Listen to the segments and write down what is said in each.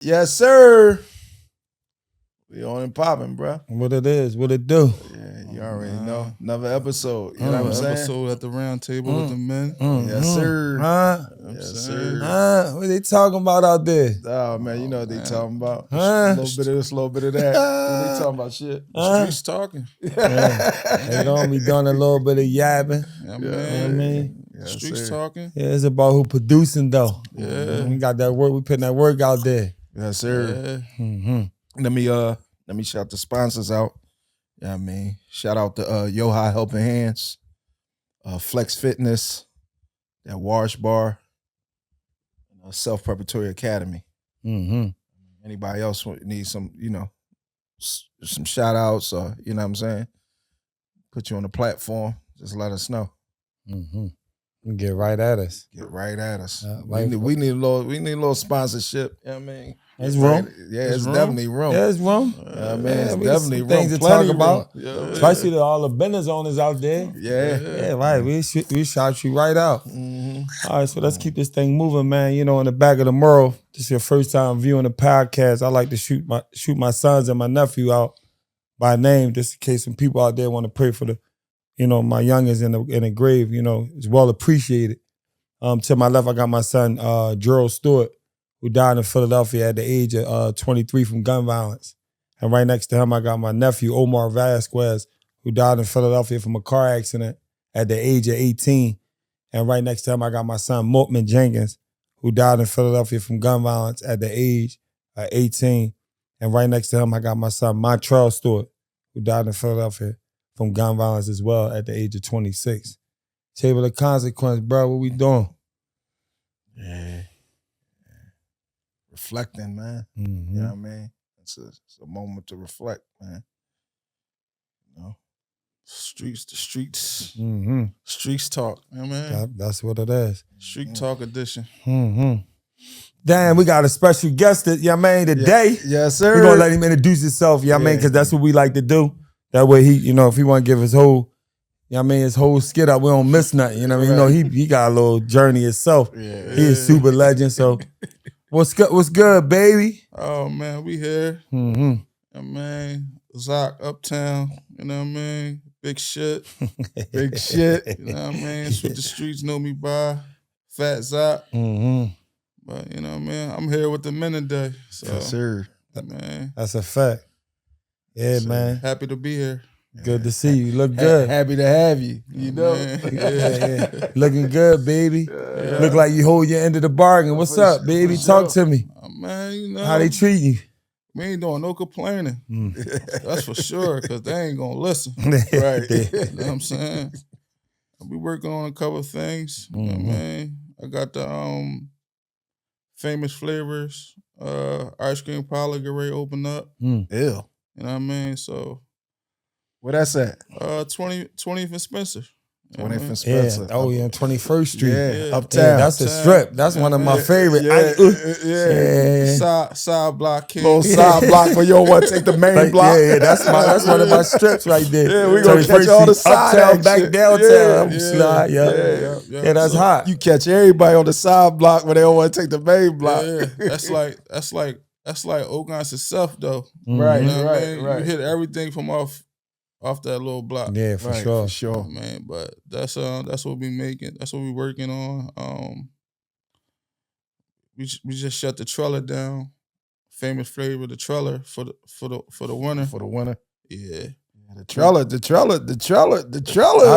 Yes, sir. We on and popping, bro. What it is, what it do. Yeah, you already know. Another episode. You know what I'm Another saying? episode at the round table with the men. Yes, sir. Huh? Yes, sir. What they talking about out there? Oh, man, you know what they talking about. Huh? A little bit of this, a little bit of that. What they talking about shit? Streets talking. They gonna be doing a little bit of yapping. Yeah, You know what I man. mean? Yes, Streets sir. talking. Yeah, it's about who producing though. Yeah. We got that work, we putting that work out there. Yes, sir. Yeah. Mm-hmm. Let me shout the sponsors out. Yeah, you know I mean, shout out to Yohai Helping Hands, Flex Fitness, that Wash Bar, Self Preparatory Academy. Mm-hmm. Anybody else need some, some shout outs or, you know what I'm saying? Put you on the platform, just let us know. Mm-hmm. Get right at us. Get right at us. Right. We need a little sponsorship. You know what I mean? There's room. Yeah, There's it's room. definitely room. There's room. I mean, Yeah, it's we got definitely some room. things to Plenty talk about. room. Yeah. Especially to all the business owners out there. Yeah. Yeah, right. We shout you right out. Mm-hmm. All right, so let's keep this thing moving, man. You know, in the back of the mural, this is your first time viewing the podcast. I like to shoot my sons and my nephew out by name, just in case some people out there want to pray for my youngest in the grave. You know, it's well appreciated. To my left, I got my son, Gerald Stewart, who died in Philadelphia at the age of 23 from gun violence. And right next to him, I got my nephew, Omar Vasquez, who died in Philadelphia from a car accident at the age of 18. And right next to him, I got my son, Mortman Jenkins, who died in Philadelphia from gun violence at the age of 18. And right next to him, I got my son, Montrell Stewart, who died in Philadelphia from gun violence as well at the age of 26. Table of consequence, bro. What we doing? Yeah. Reflecting, man. Mm-hmm. You know what I mean? It's a moment to reflect, man. You know? The streets. Mm-hmm. Streets talk. You know what I mean? That's what it is. Street talk edition. Mm-hmm. Damn, we got a special guest, today. Yes, sir. We're going to let him introduce himself, because that's what we like to do. That way he, if he want to give his whole, his whole skit up, we don't miss nothing. You know what I mean? Right. He got a little journey himself. Yeah. He is super legend, so what's good, baby? Oh, man, we here. Mm-hmm. Yeah, man. Zoc Uptown. You know what I mean? Big shit. Big shit. You know what I mean? That's what the streets know me by. Fat Zoc. Mm-hmm. But, you know what I mean? I'm here with the men today. So, Yes, sir. man. That's a fact. Yeah, So, man. happy to be here. Good to see you. You look good. Happy to have you. You know? Man. Yeah. Looking good, baby. Look like you hold your end of the bargain. What's up, baby? Talk to me. Man, you know. How they treat you? We ain't doing no complaining. That's for sure, because they ain't going to listen. Right. You know what I'm saying? We working on a couple of things. You know what I mean? I got the famous flavors. Ice cream parlor get ready to open up. Ew. You know what I mean? So Where that's at? 20th and Spencer. 20th and Yeah. Spencer. Oh, yeah, 21st Street. Yeah. Yeah. Uptown. Yeah, that's a strip. That's one of my favorite. Yeah. Side block kid. Little side block where you don't want to take the main block. Yeah, that's one of my strips right there. Yeah, we gonna 21st catch all the Street, side uptown, action. back downtown. Yeah, I'm slide, yeah, that's So, hot. You catch everybody on the side block when they don't want to take the main block. Yeah, that's like Oakland's itself though. Right, You know what I right, mean? right. You hit everything from off that little block. Yeah, for Right, sure. for sure. Man, but that's what we making. That's what we working on. We just shut the Treller down. Famous flavor, the Treller for the winner. For the winner. Yeah. The Treller. I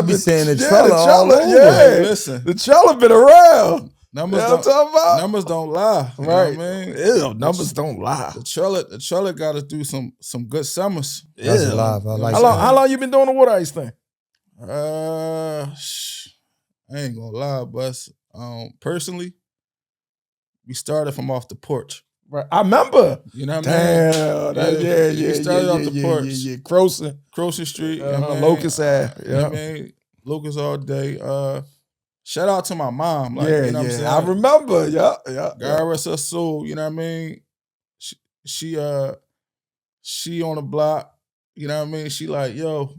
be saying the Treller all Treller, over. yeah. Hey, listen, The Treller been around. numbers You know what I'm talking about? numbers don't lie. You Right. know what I mean? Ew, numbers don't lie. The Treller got us through some good summers. That's Ew. alive. I like How long you been doing the water ice thing? I ain't gonna lie, but personally, we started from off the porch. Right. I remember. You know what I mean? Damn. Yeah. We started off the porch. Yeah. Croson. Croson Street. You know what I mean? Locust Ave. You know what I mean? Locust all day. Shout out to my mom. Like, Yeah, you know what I'm saying? I remember. Yeah. God rest her soul. You know what I mean? She on the block. You know what I mean? She like, yo,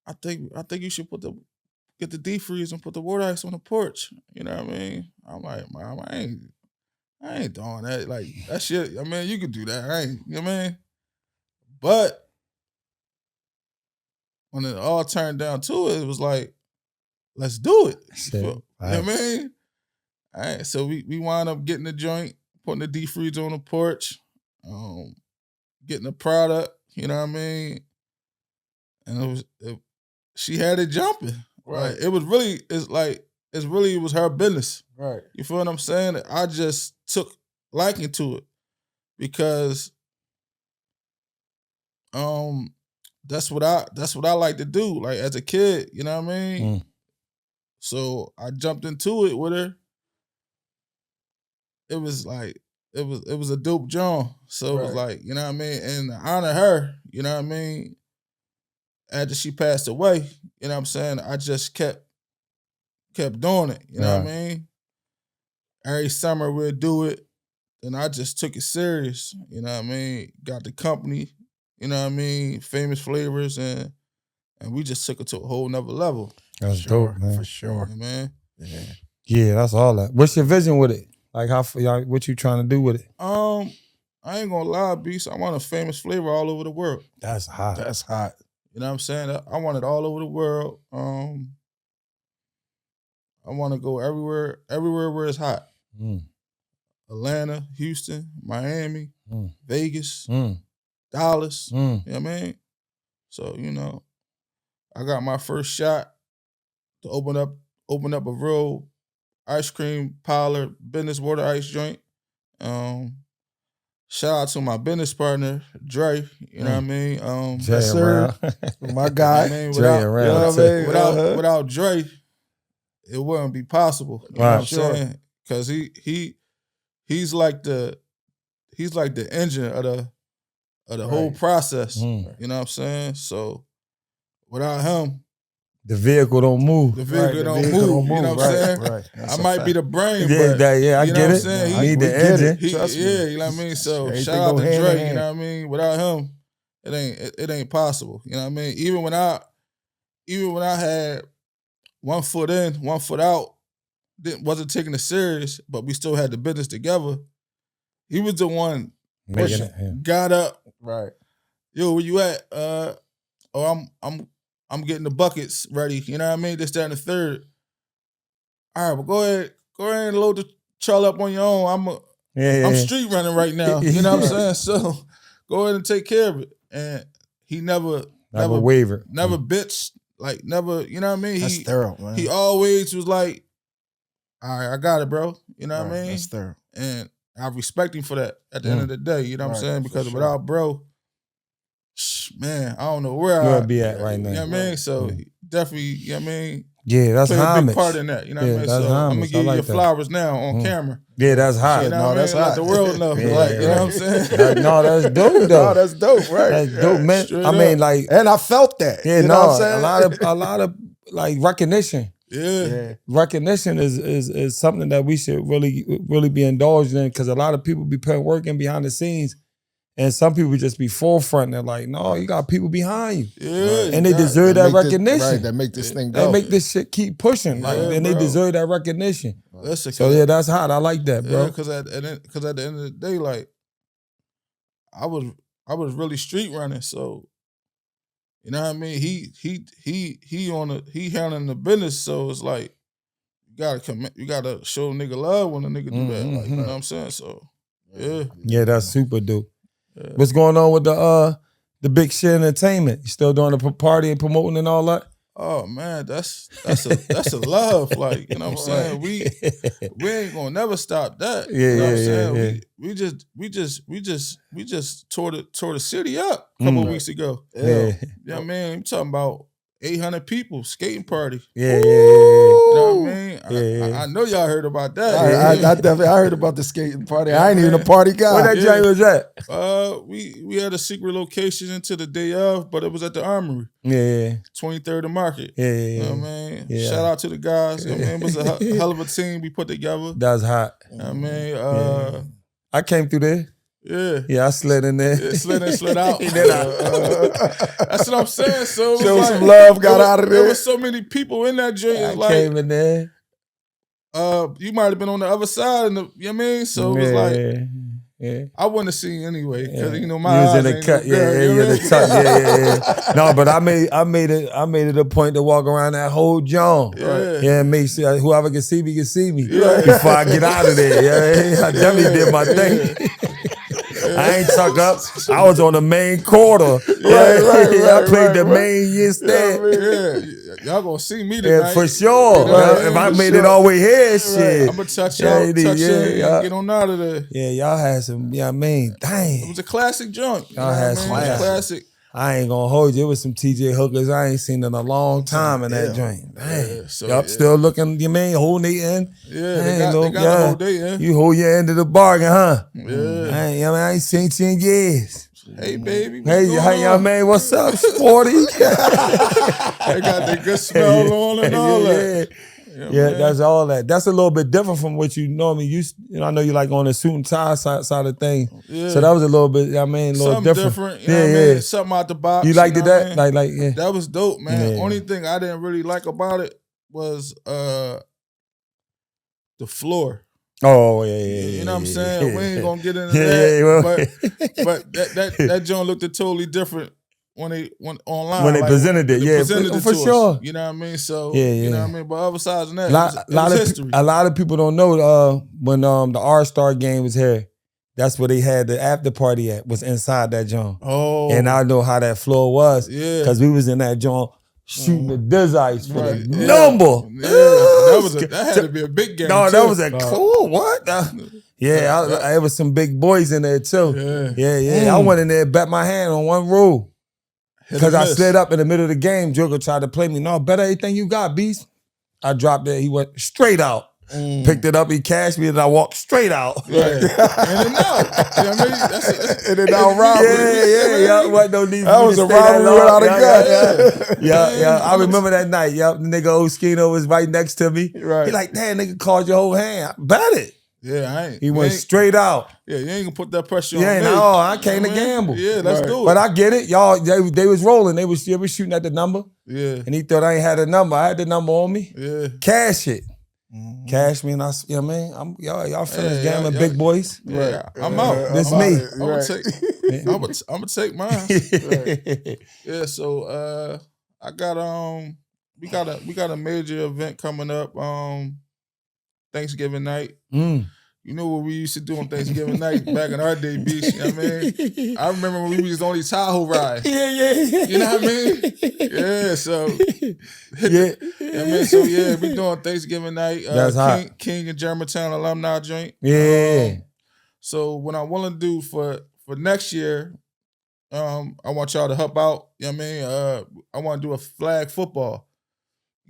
I think you should get the deep freeze and put the water ice on the porch. You know what I mean? I'm like, Mom, I I ain't doing that. Like, that shit, I mean, you could do that. I ain't, you know what I mean? But when it all turned down to it, it was like, let's do it. Shit, You know what I mean? All right, so we wound up getting the joint, putting the deep freezer on the porch, getting the product, you know what I mean? And she had it jumping. Right. Like, it was her business. Right. You feel what I'm saying? I just took liking to it because that's what I like to do. Like, as a kid, you know what I mean? So I jumped into it with her. It was like it was a dope joint. So it was like, you know what I mean? And to honor her, you know what I mean? After she passed away, you know what I'm saying? I just kept doing it. You know what I mean? Every summer we'd do it. And I just took it serious. You know what I mean? Got the company, you know what I mean? Famous Flavors, and we just took it to a whole nother level. That's dope, man. For sure. Yeah, man. Yeah, that's all that. What's your vision with it? Like, what you trying to do with it? I ain't gonna lie, Beast. I want a famous flavor all over the world. That's hot. That's hot. You know what I'm saying? I want it all over the world. I want to go everywhere where it's hot. Atlanta, Houston, Miami, Vegas, Dallas. You know what I mean? So, you know, I got my first shot to open up a real ice cream parlor, business water ice joint. Shout out to my business partner, Dre. You know what I mean? Yes, sir. My guy. I mean, without Dre, it wouldn't be possible. You know what I'm saying? Because he's like the engine of the whole process. You know what I'm saying? So without him, the vehicle don't move. The vehicle don't move. You know what I'm saying? Right. I might be the brain, Yeah, but I you know get what I'm it. saying? I need the engine. You know what I mean? So Everything shout out go to hand in Drake, hand. you know what I mean? Without him, it ain't possible. You know what I mean? Even when I had 1 foot in, 1 foot out, wasn't taking it serious, but we still had the business together. He was the one got up. Right. Yo, where you at? I'm getting the buckets ready. You know what I mean? This, that, and the third. All right, well, go ahead and load the trailer up on your own. I'm street running right now. You know what I'm saying? So go ahead and take care of it. And he never wavered. Never bitched. Like, never, you know what I mean? That's thorough, man. He always was like, all right, I got it, bro. You know what I mean? That's thorough. And I respect him for that at the end of the day. You know what I'm saying? Because without bro, man, I don't know where I'd be at right now. You know what I mean? So definitely, you know what I mean? Yeah, that's play a homage. big part in that. You know what I mean? So I'm gonna give you your flowers now on camera. Yeah, that's hot. You know what I mean? that's hot. Let the world know. You know what I'm saying? No, that's dope though. No, that's dope, right? That's dope, man. Straight I mean, up. like, And I felt that. yeah, you know what I'm saying? a lot of like recognition. Yeah. Recognition is something that we should really be indulged in, because a lot of people be working behind the scenes, and some people just be forefront. They're like, no, you got people behind you, Yeah. and they deserve that recognition. That make this thing go. They make this shit keep pushing, and they deserve that recognition. Listen, So yeah, that's hot. I like that, bro. because at the end of the day, like, I was really street running, so you know what I mean. He handling the business, so it's like you gotta show a nigga love when a nigga do that. Like, you know what I'm saying? So Yeah, that's super dope. Yeah. What's going on with the big shit entertainment? You still doing the party and promoting and all that? Oh man, that's a love. Like, you know what I'm saying? We ain't gonna never stop that. Yeah, you know what I'm yeah, saying? yeah. We just tore the city up a couple of weeks ago. Yeah. You know what I mean? I'm talking about 800 people, skating party. Yeah. You know what I mean? Yeah. I know y'all heard about that. I definitely heard about the skating party. I ain't even a party guy. Where that joint was at? We had a secret location until the day of, but it was at the Armory. Yeah. 23rd and Market. Yeah. You know what I mean? Yeah. Shout out to the guys. You know what I mean? It was a hell of a team we put together. That's hot. You know what I mean? I came through there. Yeah. Yeah, I slid in there. Slid in, slid out. That's what I'm saying. So Show some love, got out of there. There was so many people in that joint. I came in there. You might have been on the other side, you know what I mean? So it was like, yeah. I wouldn't have seen anyway, because Yeah. you know You my was eyes in the ain't cut, no good, you know what I the mean? tuck, yeah. No, but I made it a point to walk around that whole joint. Yeah. Yeah, make sure whoever can see me Yeah. before I get out of there. Yeah, I definitely did my thing. I ain't tuck up. I was on the main quarter. I played the main instead. Y'all gonna see me tonight. Yeah, for sure. You know what If I mean? made it all the way here, shit. I'm gonna touch y'all, and get on out of there. Yeah, y'all had some, yeah, I mean, dang. It was a classic joint. Y'all had some classic. I ain't gonna hold you. It was some TJ hookers I ain't seen in a long time in that joint. Dang. Still looking, you mean, holding it in. Yeah, they got the whole day in. You hold your end of the bargain, huh? Yeah. I ain't seen you in years. Hey, baby. Hey, young man, what's up, sporty? They got the good smell on and all that. Yeah, that's all that. That's a little bit different from what you normally used. You know, I know you like on the suit and tie side of things. Yeah. So that was a little bit, I mean, a little something different. You know what I mean? Something out the box. You liked that? I mean? Like, yeah. That was dope, man. Yeah. Only thing I didn't really like about it was the floor. Oh, yeah. You know what I'm saying? We ain't gonna get into that. But that joint looked totally different when they went online. When they presented it, presented it for to sure. us, you know what I mean? So yeah. You know what I mean? But besides that, it was history. A lot of people don't know when the All-Star game was here, that's where they had the after party at, was inside that joint. Oh. And I know how that floor was. Yeah. Because we was in that joint shooting the Diz Ice for the number. Yeah. That had to be a big game. No, too. that was a cool, what? It was some big boys in there too. Yeah. I went in there, bet my hand on one rule. Because I slid up in the middle of the game. Joker tried to play me. No, bet everything you got, beast. I dropped it. He went straight out. Picked it up. He cashed me, and I walked straight out. Yeah. In and out. You know what I mean? That's in and out robbery. Yeah. What no need that was a robbery without a gun. Yeah. I remember that night. Yeah, the nigga Oskino was right next to me. Right. He like, damn, nigga called your whole hand. I bet it. Yeah, I ain't. He went straight out. Yeah, you ain't gonna put that pressure on me. Yeah, no, I came to gamble. Yeah, let's do it. But I get it. Y'all, they was rolling. They was shooting at the number. Yeah. And he thought I ain't had a number. I had the number on me. Yeah. Cash it. Cash me and I, you know what I mean? Y'all finished gambling, big boys. Yeah, I'm out. This me. I'm gonna take mine. Yeah, so I got we got a major event coming up Thanksgiving night. You know what we used to do on Thanksgiving night back in our day, beach. You know what I mean? I remember when we was on these Tahoe rides. Yeah. You know what I mean? Yeah, so Yeah. We doing Thanksgiving night. That's hot. King and Germantown alumni joint. Yeah. So what I want to do for next year, I want y'all to help out. You know what I mean? I want to do a flag football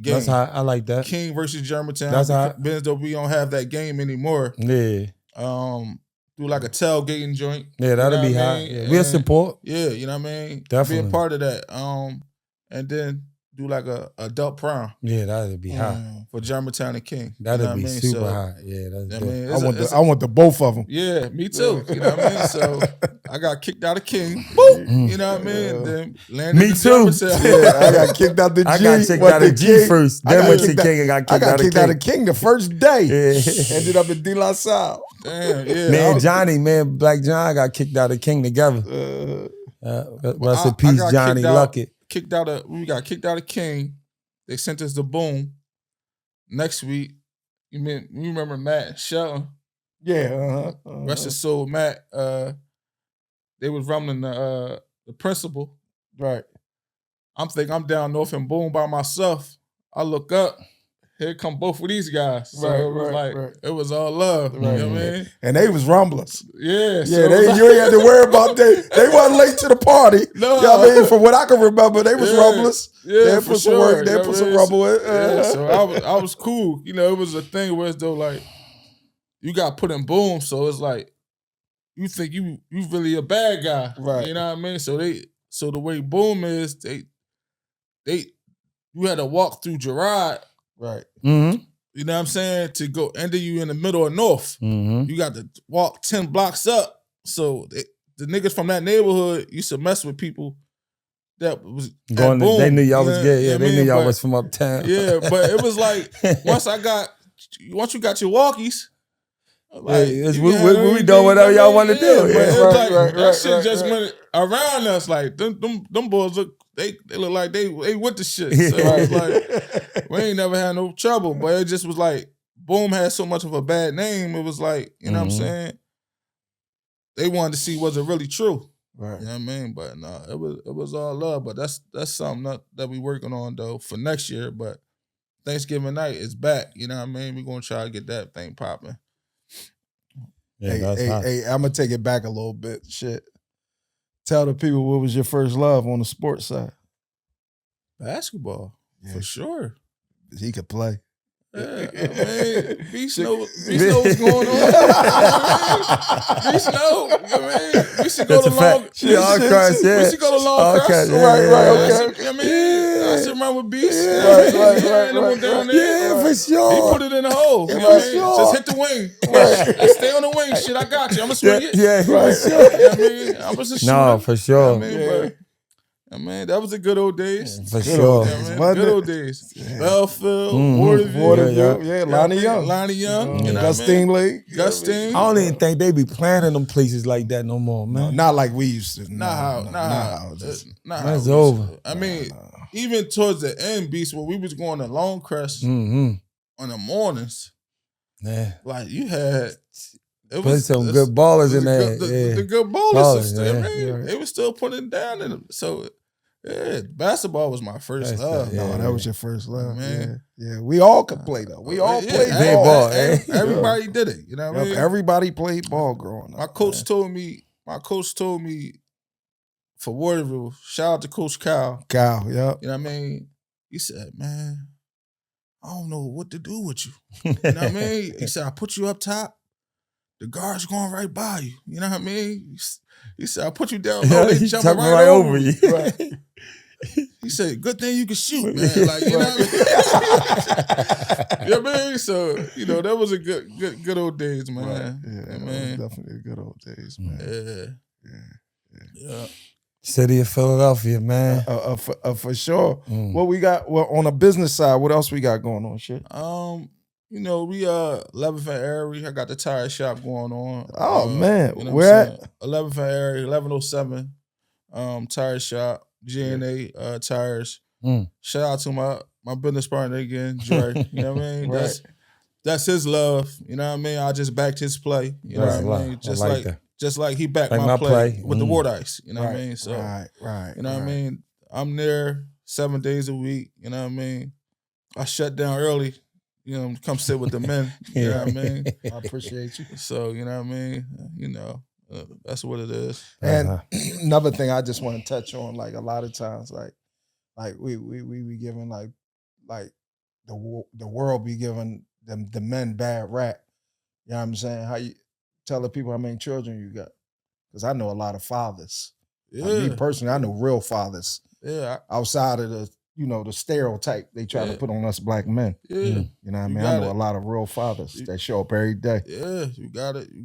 game. That's hot. I like that. King versus Germantown. That's hot. Though we don't have that game anymore. Yeah. Do like a tailgating joint. Yeah, that'll be hot. Yeah. We'll support. Yeah, you know what I mean? Definitely. Be a part of that. And then do like a adult prom. Yeah, that'll be hot. For Germantown and King. That'll be super hot. Yeah, that's good. I want the both of them. Yeah, me too. You know what I mean? So I got kicked out of King. Boop. You know what I mean? Then landed me too. Yeah, I got kicked out the G. I got kicked out of G first. Then went to King and got kicked out of King the first day. Yeah. Ended up in De La Salle. Damn, yeah. Man, Black John got kicked out of King together. Rest in peace, Johnny Luckett. We got kicked out of King. They sent us the Boom. Next week, you remember Matt Shelton? Yeah. Rest his soul, Matt. They was rumbling the principal. Right. I'm thinking I'm down north in Boom by myself. I look up. Here come both of these guys. So it was it was all love. You know what I mean? And they was rumblers. Yeah. So you ain't had to worry about that. They wasn't late to the party. No. You know what I mean? From what I can remember, they was rumblers. Yeah, they put some work. They put some rumble in. So I was cool. You know, it was a thing where it's though like you got put in Boom, so it's like you think you really a bad guy. Right. You know what I mean? So the way Boom is, you had to walk through Gerard. Right. Mm-hmm. You know what I'm saying? To go, and then you in the middle of North. Mm-hmm. You got to walk 10 blocks up. So the niggas from that neighborhood used to mess with people that was going. Boom, they knew y'all was good. Yeah, they knew y'all was from uptown. Yeah, but it was like once I got once you got your walkies, like, we do whatever y'all want to do. But Yeah. it's like that shit just went around us. Like them boys look, they look like they with the shit. So it was like we ain't never had no trouble. But it just was like Boom had so much of a bad name. It was like, you know what I'm saying? They wanted to see was it really true. Right. You know what I mean? But no, it was all love. But that's something that we working on though for next year. But Thanksgiving night is back. You know what I mean? We're gonna try to get that thing popping. Yeah, hey, I'm gonna take it back a little bit. Shit. Tell the people what was your first love on the sports side. Basketball, for sure. He could play. Yeah, I mean, Beast know what's going on. Beast know. I mean, we should go to long. We should go to long cross. Right. Okay. I mean, I sit around with Beast. Right. Down there. Yeah, for sure. He put it in the hole. You know what I mean? Just hit the wing. Right. Stay on the wing. Shit, I got you. I'm gonna swing it. Yeah, for sure. You know what I mean, I was a shooter. No, for sure. You know what I mean, but, I mean, that was the good old days. For sure. Good old days. Belfield, Waterview. Lonnie Young. You know Gustine Lake. Gustine. I don't even think they be playing in them places like that no more, man. No, not like we used to. Not how. That's over. I mean, even towards the end, Beast, when we was going to Longcrest on the mornings, like you had... Put some good ballers in there. The good ballers. They were still putting it down in them. So, basketball was my first love. No, that was your first love, man. Yeah, we all could play though. We all played ball. Everybody did it. You know what I mean? Everybody played ball growing up. My coach told me for Waterville, shout out to Coach Kyle. Yeah. You know what I mean? He said, man, I don't know what to do with you. You know what I mean? He said, I put you up top. The guard's going right by you. You know what I mean? He said, I'll put you down low. They jumping right over you. Right. He said, good thing you can shoot, man. Like, you know what I mean? You know what I mean? So, you know, that was a good old days, man. Right. Yeah, man. Definitely the good old days, man. Yeah. City of Philadelphia, man. For sure. What we got on a business side, what else we got going on, shit? You know, we 11th and Erie. I got the tire shop going on. Oh man, you know where at? 11th and Erie, 1107. Tire shop, GNA tires. Shout out to my business partner again, Dre. You know what I mean? Right. That's his love. You know what I mean? I just backed his play. You know what I mean? Just like he backed my play with the Water Ice. You know what I mean? So right. You know what I mean? I'm there 7 days a week. You know what I mean? I shut down early. You know, come sit with the men. You know what I mean? I appreciate you. So, you know what I mean? You know, that's what it is. And another thing I just want to touch on, like a lot of times, like we be giving like the world be giving them the men bad rap. You know what I'm saying? How you tell the people how many children you got? Because I know a lot of fathers. Yeah. Like me personally, I know real fathers. Yeah. Outside of the the stereotype they try to put on us black men. Yeah. You know what I mean? I know a lot of real fathers that show up every day. Yeah, you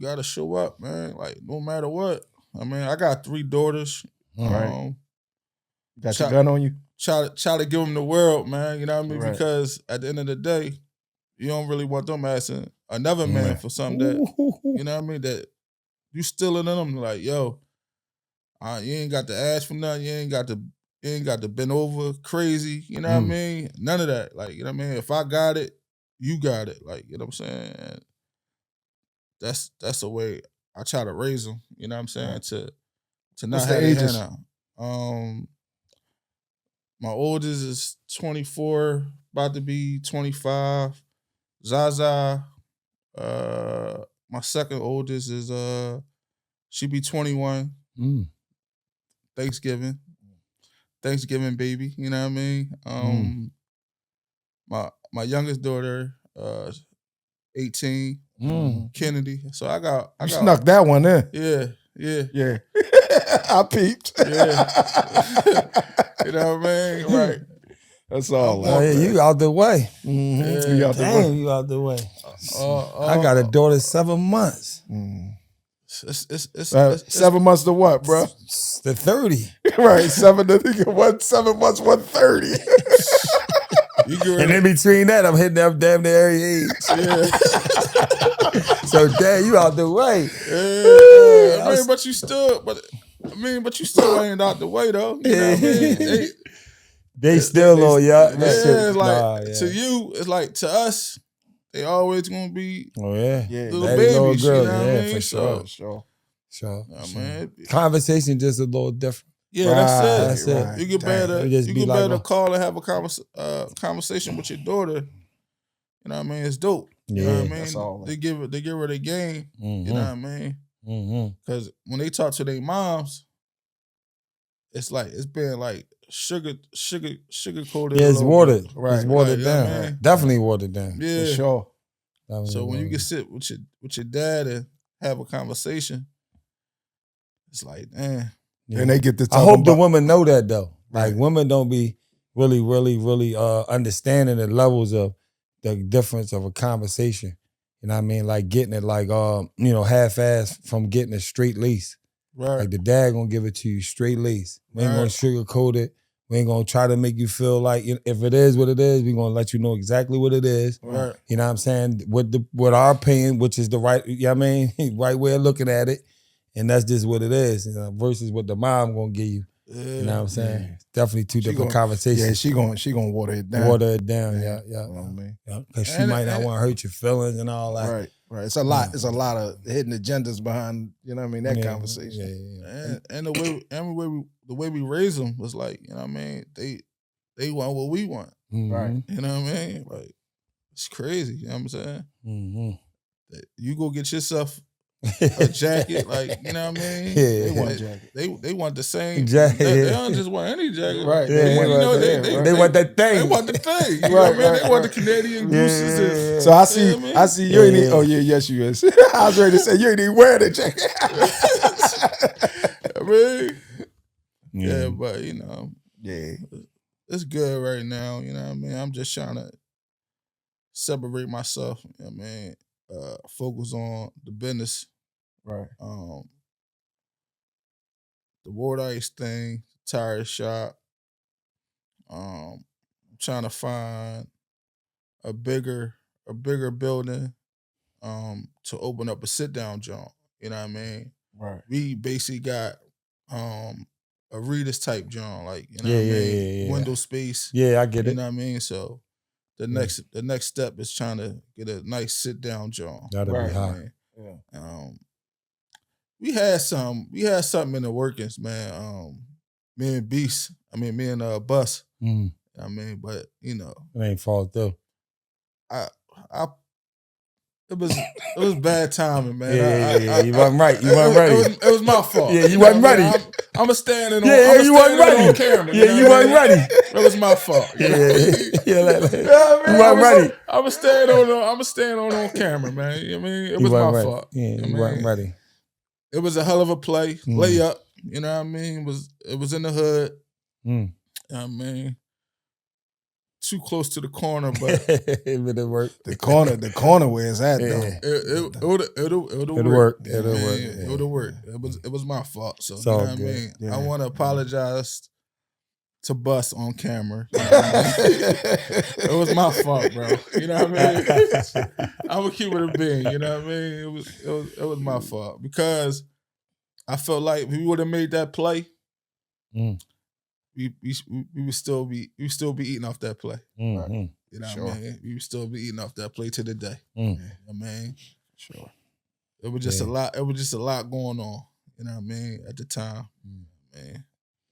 gotta show up, man. Like, no matter what. I mean, I got 3 daughters. Right. You got your gun on you? Try to give them the world, man. You know what I mean? Right. Because at the end of the day, you don't really want them asking another man for something that, you know what I mean, that you stealing in them. Like, yo, you ain't got to ask for nothing. You ain't got to bend over crazy. You know what I mean? None of that. Like, you know what I mean? If I got it, you got it. Like, you know what I'm saying? That's the way I try to raise them. You know what I'm saying? To not have their hand out. My oldest is 24, about to be 25. Zaza, my second oldest is she be 21. Thanksgiving baby, you know what I mean? My youngest daughter, 18, Kennedy. So I got snuck that one in. Yeah. I peeped. Yeah. You know what I mean? Right. That's all. You out the way. Mm-hmm. You out the way. I got a daughter 7 months. It's 7 months to what, bro? The 30. Right, 7 months, 130. You get And in between that, I'm hitting up damn near every age. So damn, you out the way. I mean, but you still ain't out the way though. You know what I mean? They still on y'all. It's like to you, it's like to us, they always gonna be little babies. Girl. You know what I mean? For So, sure. man. Conversation just a little different. Yeah, that's it. Right. You get better call and have a conversation with your daughter. You know what I mean? It's dope. You know what I mean? That's all. They give her the game. You know what I mean? Because when they talk to their moms, it's like it's been like sugar coated. Yeah, it's watered. Right. It's watered down. You know what I mean? Definitely watered down. Yeah, For sure. So when you can sit with your dad and have a conversation, it's like, man. Yeah. And they get to talk. I hope the women know that though. Like Right. women don't be really understanding the levels of the difference of a conversation. You know what I mean? Like getting it like half-ass from getting a straight lace. Right. Like the dad gonna give it to you straight lace. We ain't gonna sugarcoat it. We ain't gonna try to make you feel like if it is what it is, we gonna let you know exactly what it is. Right. You know what I'm saying? With our opinion, which is the right, right way of looking at it. And that's just what it is, versus what the mom gonna give you. You know what I'm saying? Yeah. Definitely two different conversations. Yeah, she gonna water it down. Water it down, yeah. You know what I mean? Because she might not want to hurt your feelings and all that. Right. It's a lot. It's a lot of hidden agendas behind. You know what I mean? That conversation. Yeah. And the way we raise them was like, you know what I mean? They want what we want. Right. You know what I mean? Like it's crazy. You know what I'm saying? Mm-hmm. You go get yourself a jacket, like, you know what I mean? Yeah. They want a jacket. They want the same Jacket. They don't just want any jacket. Right. They want, They want that thing. They want the thing. You know what I mean? They want the Canadian gooses. And, So I see you ain't even, oh yeah, yes you is. I was ready to say you ain't even wearing a jacket. I mean, yeah, but it's good right now. You know what I mean? I'm just trying to separate myself. You know what I mean? Focus on the business. Right. The water ice thing, tire shop. I'm trying to find a bigger building to open up a sit down joint. You know what I mean? Right. We basically got a Reader's type joint, like, you know what I mean? Window space. Yeah, I get it. You know what I mean? So the next step is trying to get a nice sit down joint. That'll be hot. Yeah. We had something in the workings, man. Me and Beast, me and Bus. I mean, but it ain't fall through. It was bad timing, man. Yeah. You wasn't right. You wasn't ready. It was my fault. Yeah, you wasn't ready. I'm a standing on. Yeah, you wasn't ready. On camera. Yeah, you wasn't ready. It was my fault. You wasn't ready. I was staying on camera, man. You know what I mean? It was my fault. Yeah, you wasn't ready. It was a hell of a play, layup. You know what I mean? It was in the hood. You know what I mean? Too close to the corner, but it would work. The corner where it's at though. It would work. It would have worked. It was my fault. So you know what I mean? Yeah. I want to apologize to Bus on camera. You know it was my fault, bro. You know what I mean? I'm gonna keep it a bean. You know what I mean? It was my fault because I felt like if we would have made that play, we would still be eating off that play. Mm-hmm. You know what I mean? We would still be eating off that play to the day. You know what I mean? Sure. It was just a lot. It was just a lot going on. You know what I mean? At the time, man.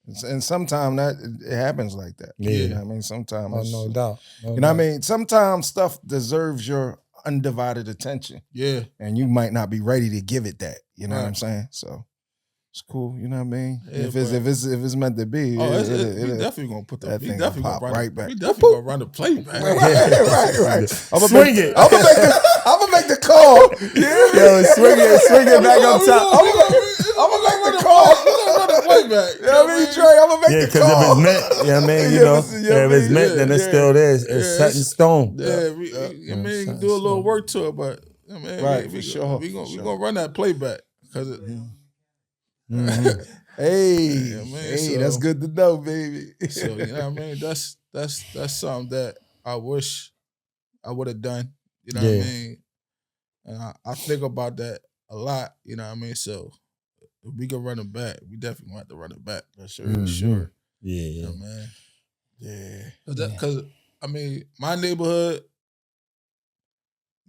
And sometimes it happens like that. Yeah. You know what I mean? Sometimes no doubt. You know what I mean? Sometimes stuff deserves your undivided attention. Yeah. And you might not be ready to give it that. You know what I'm saying? So it's cool. You know what I mean? Yeah, if it's meant to be, we definitely gonna put that we thing definitely pop gonna run right back. We definitely gonna run the play back. Right. I'm gonna make the call. Yeah. Yo, swing it back up top. I'm gonna make the call. We're gonna run the play back. You know what I mean, Dre? I'm gonna make the call. Because if it's meant, you know what I mean? If it's meant, then it's still there. It's set in stone. Yeah, I mean, do a little work to it, but I mean, right, we sure. We gonna run that play back because Hey, so, that's good to know, baby. So you know what I mean? That's something that I wish I would have done. You know what I mean? And I think about that a lot. You know what I mean? So if we can run it back, we definitely want to run it back. For sure. Mhm. Sure. Yeah, You yeah. know, man. Yeah. Because I mean, my neighborhood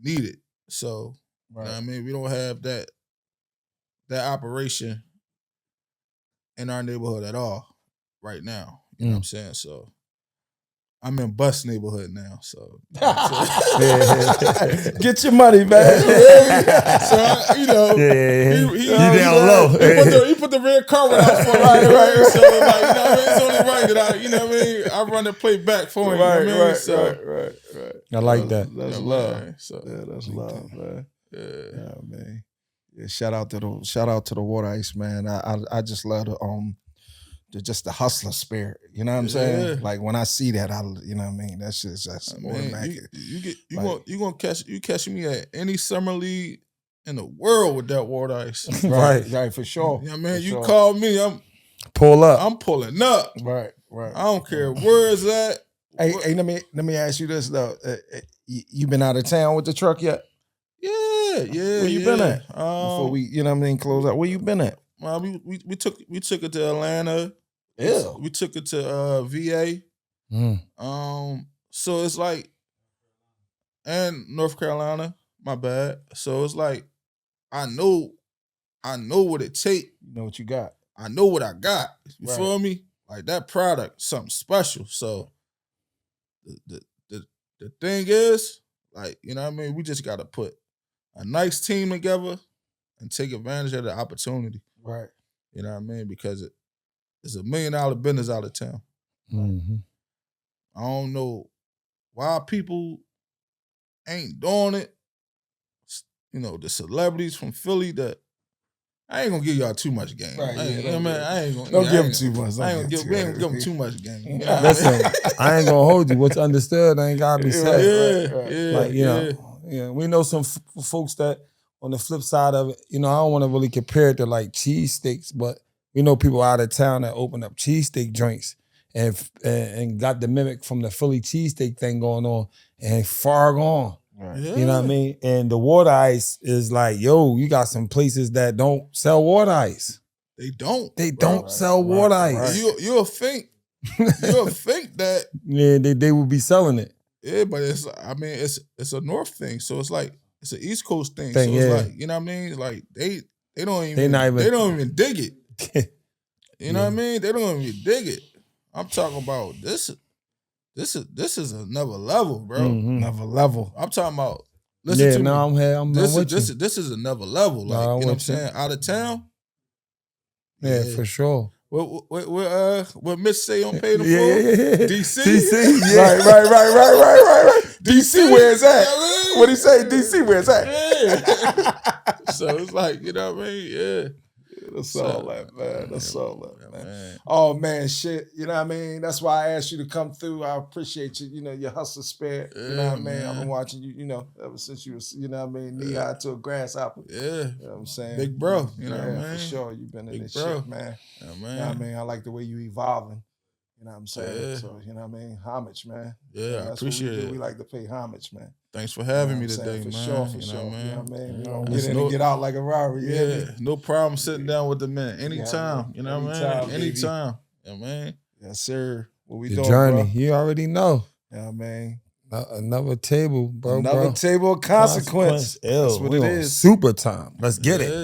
need it. So you know what I mean? We don't have that operation in our neighborhood at all right now. You know what I'm saying? So I'm in bus neighborhood now. So you know what I'm saying? Get your money, man. So you know, he down low. He put the red carpet out for me. Right. So like, you know what I mean? It's only right that you know what I mean? I run the play back for him. Right, you know what I mean? So, right. I like that. That's yeah, love. man. So, Yeah, that's love, man. yeah, Man. Yeah, shout out to the water ice, man. I just love the hustler spirit. You know what I'm saying? Yeah. Like when I see that, you know what I mean? That's just automatic. You catch me at any summer league in the world with that water ice. right, for sure. You know what I mean? For You sure. call me, I'm pulling up. Right. I don't care where it's at. Hey, let me ask you this though. You been out of town with the truck yet? Yeah. Where you been at? Before we, you know what I mean, close out. Where you been at? Well, we took it to Atlanta. Yeah. We took it to VA. So it's like, and North Carolina, my bad. So it's like, I know what it take. You know what you got. I know what I got. You Right. feel me? Like that product, something special. So the thing is, like, you know what I mean? We just gotta put a nice team together and take advantage of the opportunity. Right. You know what I mean? Because it's $1 million business out of town. Mm-hmm. I don't know why people ain't doing it. You know, the celebrities from Philly that I ain't gonna give y'all too much game. Right, I ain't, yeah, I ain't gonna Don't give them too much. we ain't gonna give them too much game. You know what I Listen, mean? I ain't gonna hold you. What's understood ain't gotta be said. Yeah. Like, you know, we know some folks that on the flip side of it, you know, I don't want to really compare it to like cheesesteaks, but we know people out of town that open up cheesesteak joints and got the mimic from the Philly cheesesteak thing going on and far gone. Right. Yeah. You know what I mean? And the water ice is like, yo, you got some places that don't sell water ice. They don't. They don't sell water ice. You'll think that. Yeah, they will be selling it. Yeah, but it's a North thing. So it's like it's an East Coast thing. Thing, so it's yeah. like, you know what I mean? Like they don't even They don't even dig it. You know what I mean? They don't even dig it. I'm talking about this is another level, bro. Mhm. Another level. I'm talking about listen to me. I'm here. I'm with you. This is another level. Like, I'm you know what I'm with you. saying? Out of town. Yeah, for sure. What Mitch say on Pay the Floor? Yeah. DC? Yeah. Right. DC, where it's at? What he say? DC, where it's at? Yeah. So it's like, you know what I mean? Yeah. That's all that, man. That's all that, man. Oh, man, shit. You know what I mean? That's why I asked you to come through. I appreciate you, you know, your hustle spirit. You know what I mean? I've been watching you, you know, ever since you was, you know what I mean, knee-high to a grasshopper. Yeah. You know what I'm saying? Big bro. You know what I mean? For sure. You've been in Big this bro. shit, man. Yeah, man. You know what I mean? I like the way you evolving. You know what I'm saying? Yeah. So, you know what I mean? Homage, man. Yeah, I that's appreciate what we do. it. We like to pay homage, man. Thanks for having me You know what I'm today, saying? man. For sure. You know what I mean? You know what I mean? We don't There's get in and get out like a robbery. Yeah, no problem sitting down with the man anytime. You know what I Anytime, mean? baby. Anytime. Yeah, man. Yes, sir. What we The doing, journey. bro? You already know. Yeah, man. Another table, bro. Another table of consequence. Ew, That's what we it on is. Super time. Let's get it.